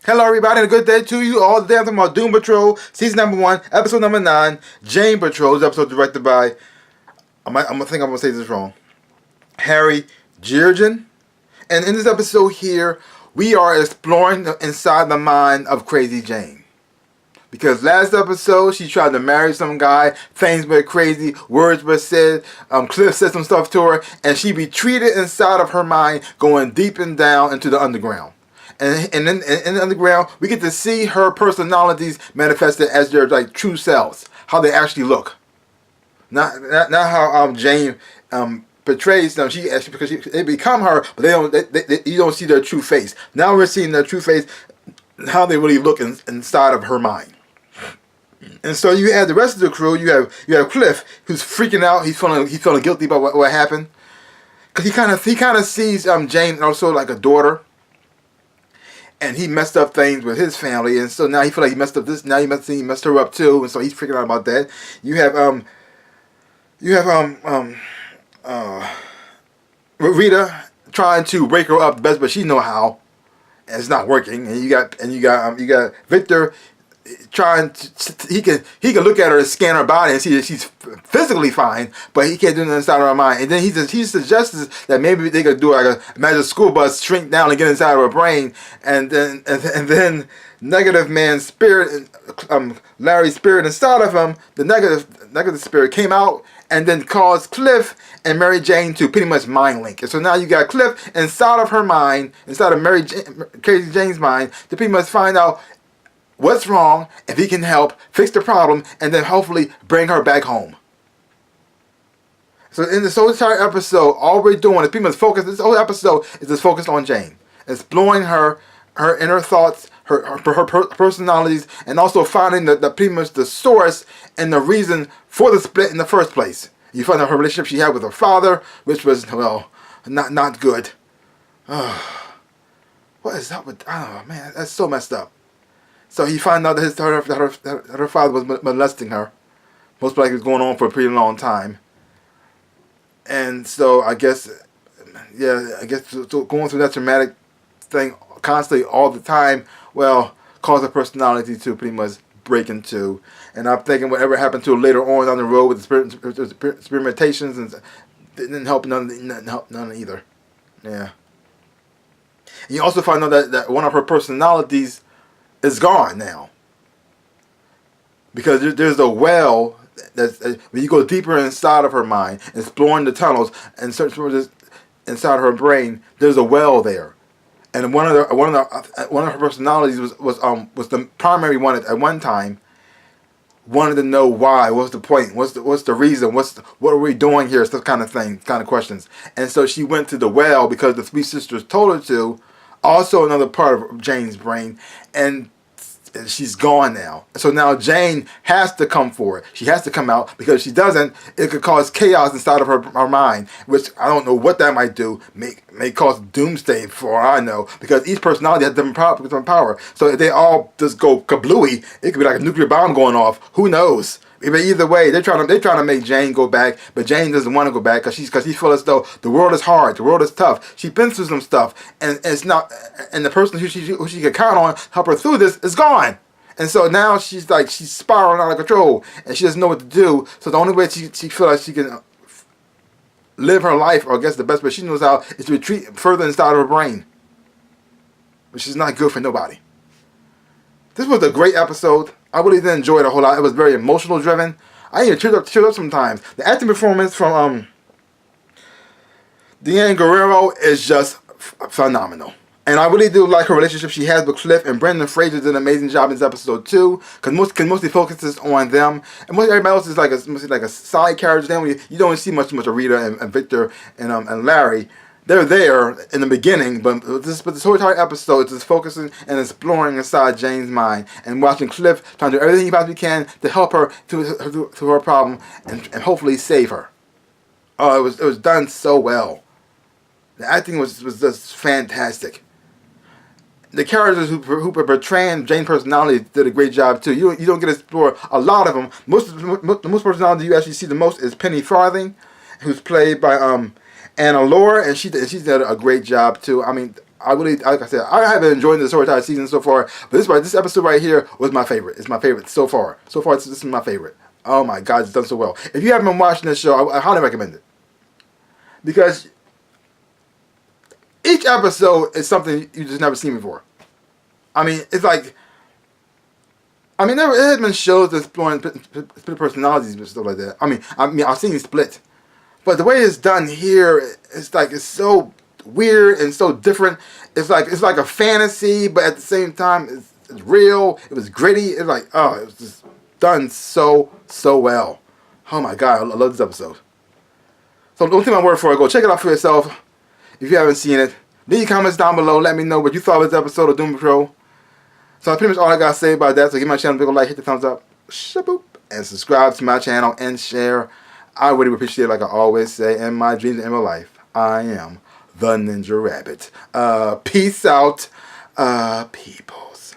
Hello, everybody, and a good day to you all. Today I'm talking about Doom Patrol, Season number 1, Episode number 9, Jane Patrol. This episode directed by, I'm going to say this wrong, Harry Jurgen. And in this episode here, we are exploring inside the mind of Crazy Jane. Because last episode, she tried to marry some guy, things were crazy, words were said, Cliff said some stuff to her, and she retreated inside of her mind, going deep and down into the underground. And in the underground, we get to see her personalities manifested as their like true selves, how they actually look. Not how Jane portrays them. They become her, but you don't see their true face. Now we're seeing their true face, how they really look inside of her mind. And so you have the rest of the crew. You have Cliff, who's freaking out. He's feeling guilty about what happened, because he kind of sees Jane also like a daughter. And he messed up things with his family, and so now he feels like he messed up this. Now he messed her up too, and so he's freaking out about that. You have Rita trying to break her up the best, but she know how, and it's not working. And you got Victor trying to he can look at her and scan her body and see that she's physically fine, but he can't do nothing inside of her mind. And then he suggests that maybe they could do like a magic school bus, shrink down and get inside of her brain, and then negative man's spirit, Larry's spirit inside of him, the negative spirit came out and then caused Cliff and Mary Jane to pretty much mind link. And so now you got Cliff inside of her mind, inside of Crazy Jane's mind, to pretty much find out what's wrong, if he can help fix the problem, and then hopefully bring her back home. So in this whole entire episode, all we're doing is pretty much focus. This whole episode is just focused on Jane, exploring her inner thoughts, her personalities, and also finding the pretty much the source and the reason for the split in the first place. You find out her relationship she had with her father, which was not good. What is up with? Oh man, that's so messed up. So he found out that her father was molesting her. Most likely it was going on for a pretty long time. And so I guess going through that traumatic thing constantly all the time, caused her personality to pretty much break in two. And I'm thinking whatever happened to her later on down the road with the experimentations and didn't help none either. Yeah. And you also find out that one of her personalities is gone now, because there's a well that's when you go deeper inside of her mind, exploring the tunnels and search for this inside her brain. There's a well there, and one of her personalities was the primary one at one time. Wanted to know why, what's the point, what's the reason, what are we doing here, stuff kind of questions. And so she went to the well because the three sisters told her to. Also another part of Jane's brain, and she's gone now. So now Jane has to come forward. She has to come out, because if she doesn't, it could cause chaos inside of her mind, which I don't know what that might do. May cause doomsday for all I know, because each personality has different power. So if they all just go kablooey, it could be like a nuclear bomb going off. Who knows? But either way, they're trying to make Jane go back, but Jane doesn't want to go back because she feels as though the world is hard, the world is tough. She's been through some stuff, and it's not, and the person who she could count on help her through this is gone. And so now she's spiraling out of control, and she doesn't know what to do. So the only way she feels like she can live her life, or I guess the best way she knows how, is to retreat further inside of her brain, which is not good for nobody. This was a great episode. I really did enjoy it a whole lot. It was very emotional driven. I even teared up sometimes. The acting performance from Deanne Guerrero is just phenomenal. And I really do like her relationship she has with Cliff, and Brendan Fraser did an amazing job in this episode too, because mostly focuses on them, and most everybody else is mostly like a side character. Then you don't see much of Rita and Victor and Larry. They're there in the beginning, but this whole entire episode is just focusing and exploring inside Jane's mind, and watching Cliff trying to do everything he possibly can to help her through her problem and hopefully save her. Oh, it was done so well. The acting was just fantastic. The characters who portraying Jane's personality did a great job too. You don't get to explore a lot of them. The most personality you actually see the most is Penny Farthing, who's played by Anna Laura, and she did a great job too. I mean, I really, like I said, I have been enjoying this whole entire season so far. But this episode right here was my favorite. It's my favorite so far. So far, this is my favorite. Oh my God, it's done so well. If you haven't been watching this show, I highly recommend it. Because each episode is something you just never seen before. I mean, it's like, I mean, there has been shows that's exploring split personalities and stuff like that. I mean, I've seen Split, but the way it's done here, it's like it's so weird and so different. It's like a fantasy, but at the same time, it's real. It was gritty. It's like, oh, it was just done so well. Oh my God, I love this episode. So don't take my word for it. Go check it out for yourself if you haven't seen it. Leave your comments down below. Let me know what you thought of this episode of Doom Patrol. So that's pretty much all I gotta say about that. So give my channel a big like, hit the thumbs up, shaboop, and subscribe to my channel and share. I really appreciate it, like I always say, in my dreams and in my life. I am the Ninja Rabbit. Peace out, peoples.